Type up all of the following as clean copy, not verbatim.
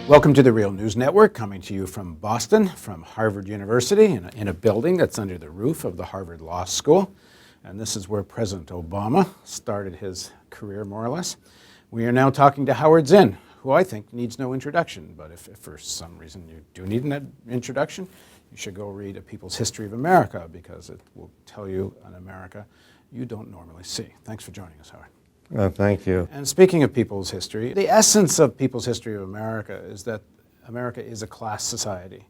Welcome to the Real News Network, coming to you from Boston, from Harvard University, in a building that's under the roof of the Harvard Law School. And this is where President Obama started his career, more or less. We are now talking to Howard Zinn, who I think needs no introduction. But if for some reason you do need an introduction, you should go read A People's History of America, because it will tell you an America you don't normally see. Thanks for joining us, Howard. Thank you. And speaking of people's history, the essence of People's History of America is that America is a class society.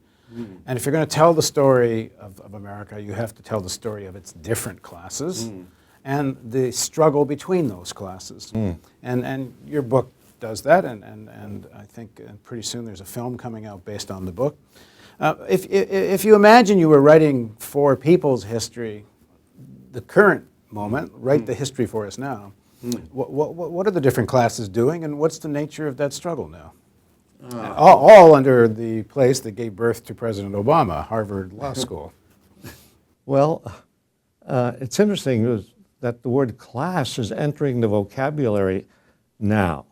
And if you're going to tell the story of America, you have to tell the story of its different classes and the struggle between those classes. And your book does that, and I think pretty soon there's a film coming out based on the book. If you imagine you were writing for people's history, the current moment, write the history for us now. What are the different classes doing, and what's the nature of that struggle now? All under the place that gave birth to President Obama, Harvard Law School. Well, it's interesting that the word class is entering the vocabulary now,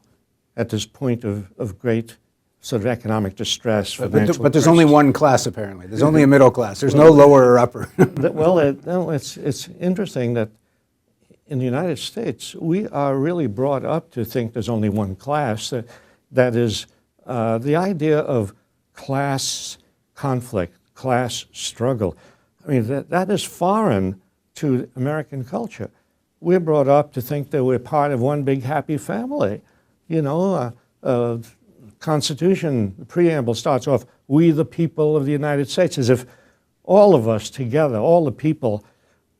at this point of great sort of economic distress. But there's only one class, apparently. There's only a middle class. There's no lower or upper. It's interesting that in the United States, we are really brought up to think there's only one class. That is the idea of class conflict, class struggle. I mean, that is foreign to American culture. We're brought up to think that we're part of one big happy family. You know, Constitution, the preamble starts off, "We the people of the United States," as if all of us together, all the people.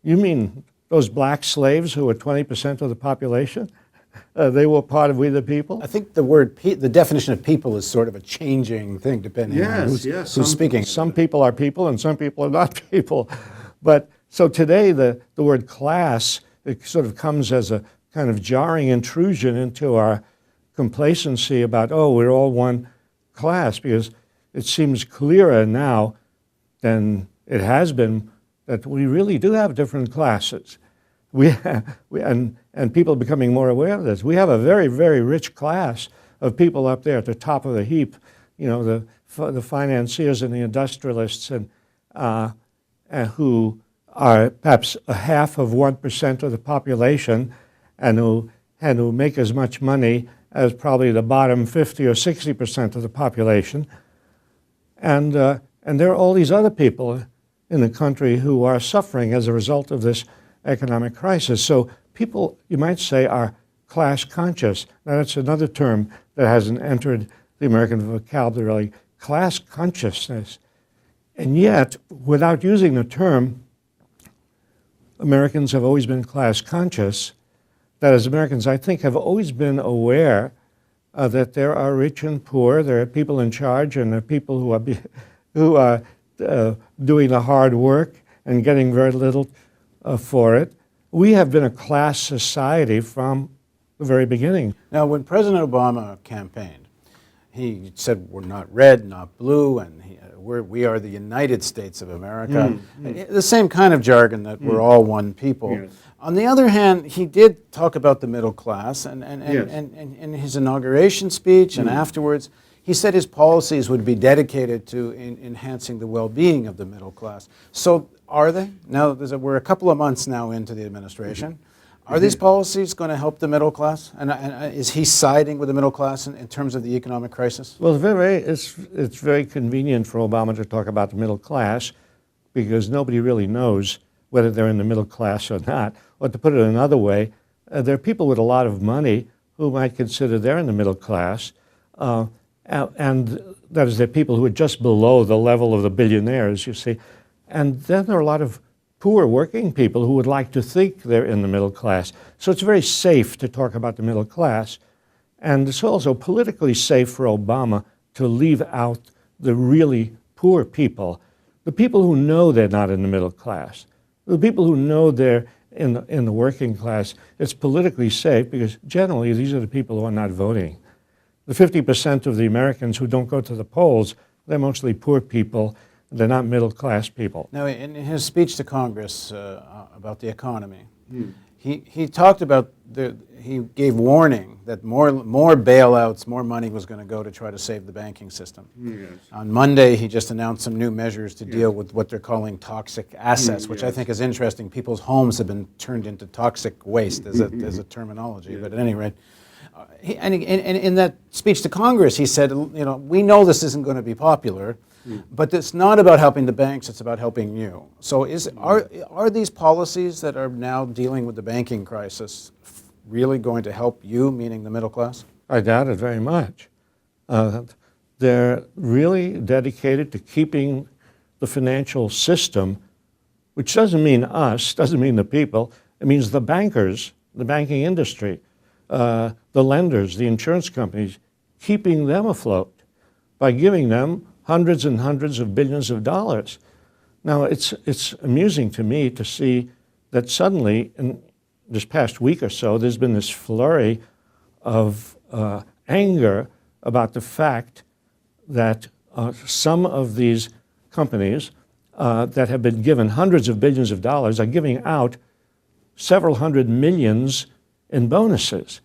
You mean those black slaves who were 20% of the population? They were part of We the People? I think the definition of people is sort of a changing thing depending on who's speaking. Some people are people and some people are not people. But so today the word class, it sort of comes as a kind of jarring intrusion into our complacency about, we're all one class, because it seems clearer now than it has been that we really do have different classes. And people are becoming more aware of this. We have a very, very rich class of people up there at the top of the heap, you know, the financiers and the industrialists, and who are perhaps a half of 1% of the population, and who make as much money as probably the bottom 50 or 60% of the population. And there are all these other people in the country who are suffering as a result of this economic crisis. So people, you might say, are class conscious. Now that's another term that hasn't entered the American vocabulary, class consciousness. And yet, without using the term, Americans have always been class conscious. That is, Americans, I think, have always been aware that there are rich and poor, there are people in charge, and there are people who are doing the hard work and getting very little for it. We have been a class society from the very beginning. Now, when President Obama campaigned, he said we're not red, not blue, and we are the United States of America. The same kind of jargon that we're all one people. Yes. On the other hand, he did talk about the middle class, and in his inauguration speech and afterwards, he said his policies would be dedicated to enhancing the well-being of the middle class. So are they? Now, we're a couple of months now into the administration. Are these policies going to help the middle class? And is he siding with the middle class in terms of the economic crisis? Well, it's very convenient for Obama to talk about the middle class, because nobody really knows whether they're in the middle class or not. Or to put it another way, there are people with a lot of money who might consider they're in the middle class, and that is, they're people who are just below the level of the billionaires, you see. And then there are a lot of poor working people who would like to think they're in the middle class. So it's very safe to talk about the middle class. And it's also politically safe for Obama to leave out the really poor people, the people who know they're not in the middle class, the people who know they're in the working class. It's politically safe because generally these are the people who are not voting. The 50% of the Americans who don't go to the polls, they're mostly poor people. They're not middle-class people. Now, in his speech to Congress about the economy, he talked about he gave warning that more bailouts, more money was going to go to try to save the banking system. Yes. On Monday, he just announced some new measures to deal with what they're calling toxic assets, which I Yes. think is interesting. People's homes have been turned into toxic waste as a terminology. But at any rate, and in that speech to Congress, he said, we know this isn't going to be popular, but it's not about helping the banks, it's about helping you. So are these policies that are now dealing with the banking crisis really going to help you, meaning the middle class? I doubt it very much. They're really dedicated to keeping the financial system, which doesn't mean us, doesn't mean the people, it means the bankers, the banking industry, the lenders, the insurance companies, keeping them afloat by giving them hundreds and hundreds of billions of dollars. Now, it's amusing to me to see that suddenly, in this past week or so, there's been this flurry of anger about the fact that some of these companies that have been given hundreds of billions of dollars are giving out several hundred millions in bonuses.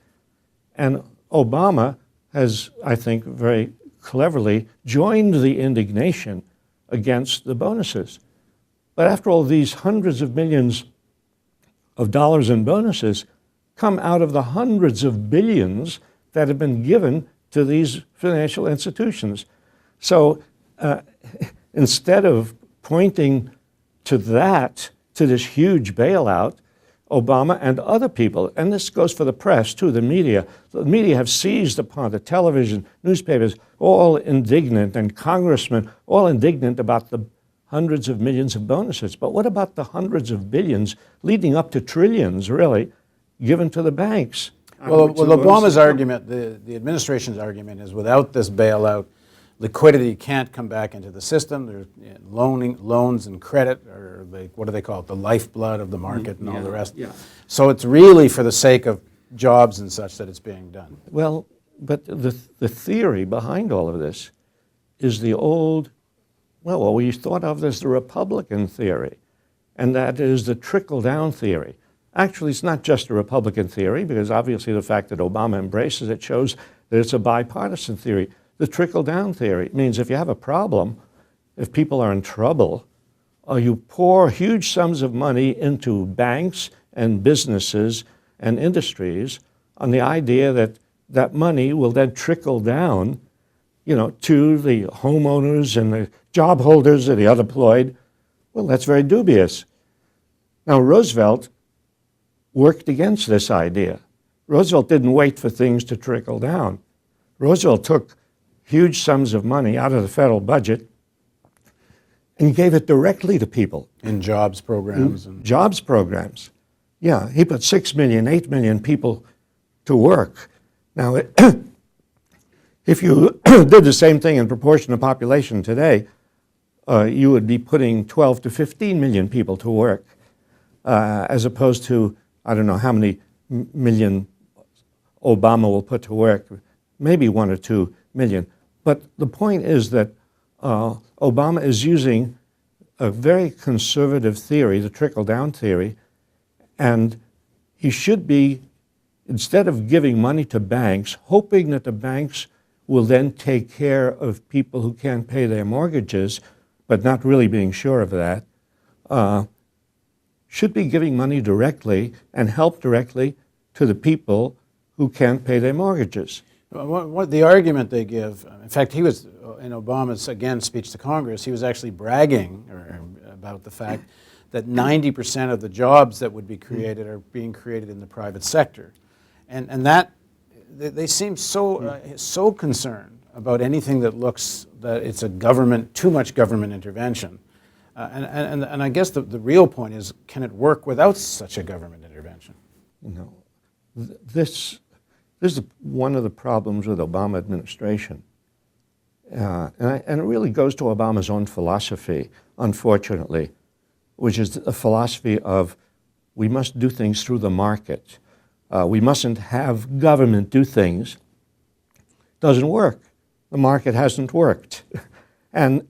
And Obama has, I think, very cleverly joined the indignation against the bonuses. But after all, these hundreds of millions of dollars in bonuses come out of the hundreds of billions that have been given to these financial institutions. So instead of pointing to this huge bailout, Obama and other people, and this goes for the press too, the media have seized upon the television, newspapers, all indignant, and congressmen, all indignant about the hundreds of millions of bonuses. But what about the hundreds of billions, leading up to trillions, really, given to the banks? Well, Obama's argument, the administration's argument is without this bailout, liquidity can't come back into the system. There's loans and credit, or what do they call it, the lifeblood of the market and all the rest. Yeah. So it's really for the sake of jobs and such that it's being done. Well, but the theory behind all of this is the old, well, what we thought of as the Republican theory, and that is the trickle-down theory. Actually, it's not just a Republican theory, because obviously the fact that Obama embraces it shows that it's a bipartisan theory. The trickle-down theory means if you have a problem, if people are in trouble, you pour huge sums of money into banks and businesses and industries on the idea that that money will then trickle down, to the homeowners and the job holders and the unemployed. Well, that's very dubious. Now, Roosevelt worked against this idea. Roosevelt didn't wait for things to trickle down. Roosevelt took huge sums of money out of the federal budget and gave it directly to people. In jobs programs. Jobs programs. Yeah, he put 6 million, 8 million people to work. Now, if you did the same thing in proportion to population today, you would be putting 12 to 15 million people to work, as opposed to, I don't know how many million Obama will put to work, maybe 1 or 2 million. But the point is that Obama is using a very conservative theory, the trickle-down theory, and he should be, instead of giving money to banks, hoping that the banks will then take care of people who can't pay their mortgages, but not really being sure of that, should be giving money directly and help directly to the people who can't pay their mortgages. What the argument they give, in fact, he was, in Obama's, again, speech to Congress, he was actually bragging about the fact that 90% of the jobs that would be created are being created in the private sector. And that, they seem so concerned about anything that looks, that it's a government, too much government intervention. And I guess the real point is, can it work without such a government intervention? This is one of the problems with Obama administration. And it really goes to Obama's own philosophy, unfortunately, which is a philosophy of we must do things through the market. We mustn't have government do things. Doesn't work. The market hasn't worked. And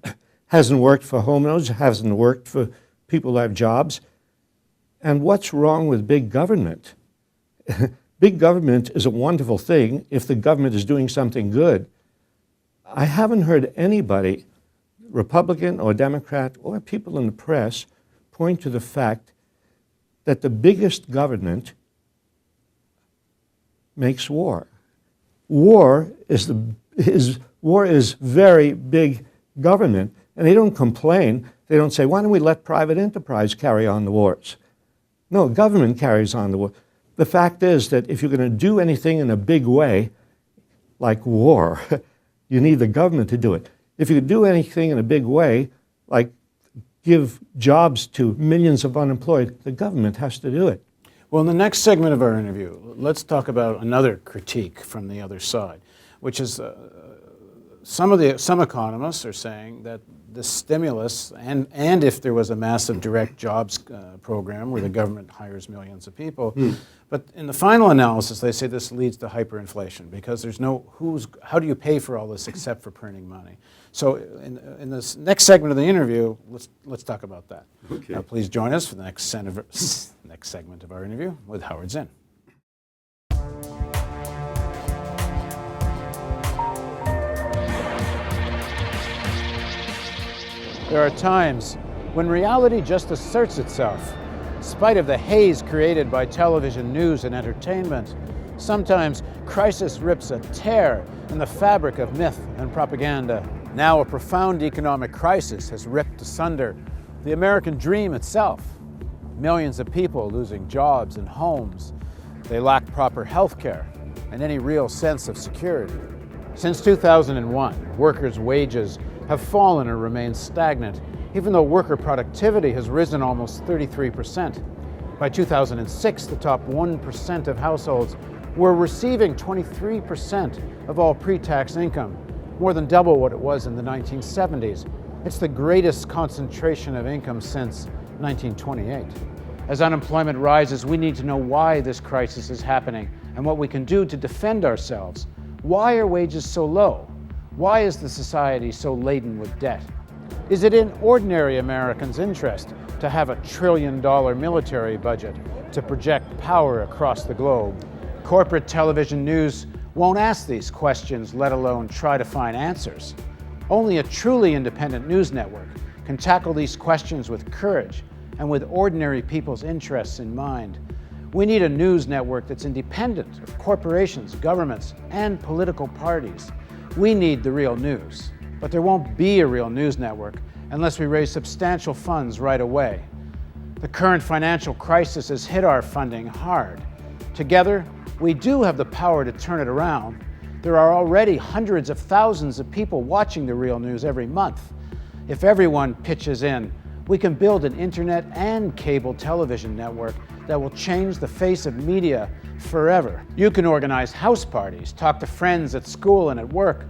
hasn't worked for homeowners, hasn't worked for people who have jobs. And what's wrong with big government? big government is a wonderful thing if the government is doing something good. I haven't heard anybody, Republican or Democrat or people in the press, point to the fact that the biggest government makes war. War is very big government, and they don't complain. They don't say, why don't we let private enterprise carry on the wars? No, government carries on the war. The fact is that if you're going to do anything in a big way, like war, you need the government to do it. If you do anything in a big way, like give jobs to millions of unemployed, the government has to do it. Well, in the next segment of our interview, let's talk about another critique from the other side, which is some economists are saying that the stimulus, and if there was a massive direct jobs program where the government hires millions of people, but in the final analysis, they say this leads to hyperinflation because there's how do you pay for all this except for printing money? So in this next segment of the interview, let's talk about that. Okay. Now, please join us for the next segment of our interview with Howard Zinn. There are times when reality just asserts itself, in spite of the haze created by television news and entertainment. Sometimes crisis rips a tear in the fabric of myth and propaganda. Now a profound economic crisis has ripped asunder the American dream itself. Millions of people losing jobs and homes. They lack proper health care and any real sense of security. Since 2001, workers' wages have fallen or remained stagnant, even though worker productivity has risen almost 33%. By 2006, the top 1% of households were receiving 23% of all pre-tax income, more than double what it was in the 1970s. It's the greatest concentration of income since 1928. As unemployment rises, we need to know why this crisis is happening and what we can do to defend ourselves. Why are wages so low? Why is the society so laden with debt? Is it in ordinary Americans' interest to have $1 trillion military budget to project power across the globe? Corporate television news won't ask these questions, let alone try to find answers. Only a truly independent news network can tackle these questions with courage and with ordinary people's interests in mind. We need a news network that's independent of corporations, governments, and political parties. We need the real news. But there won't be a real news network unless we raise substantial funds right away. The current financial crisis has hit our funding hard. Together, we do have the power to turn it around. There are already hundreds of thousands of people watching the real news every month. If everyone pitches in, we can build an internet and cable television network that will change the face of media forever. You can organize house parties, talk to friends at school and at work,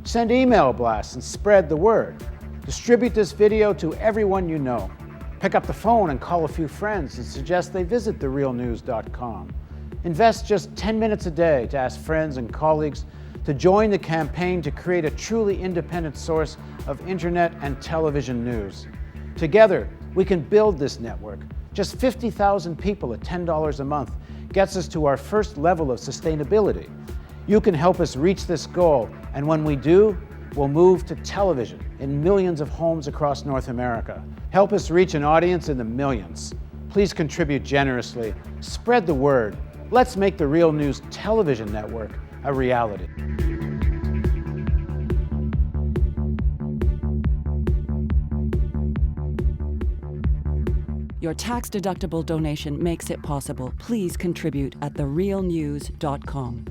send email blasts and spread the word. Distribute this video to everyone you know. Pick up the phone and call a few friends and suggest they visit therealnews.com. Invest just 10 minutes a day to ask friends and colleagues to join the campaign to create a truly independent source of internet and television news. Together, we can build this network. Just 50,000 people at $10 a month gets us to our first level of sustainability. You can help us reach this goal, and when we do, we'll move to television in millions of homes across North America. Help us reach an audience in the millions. Please contribute generously. Spread the word. Let's make the Real News television network a reality. Your tax-deductible donation makes it possible. Please contribute at therealnews.com.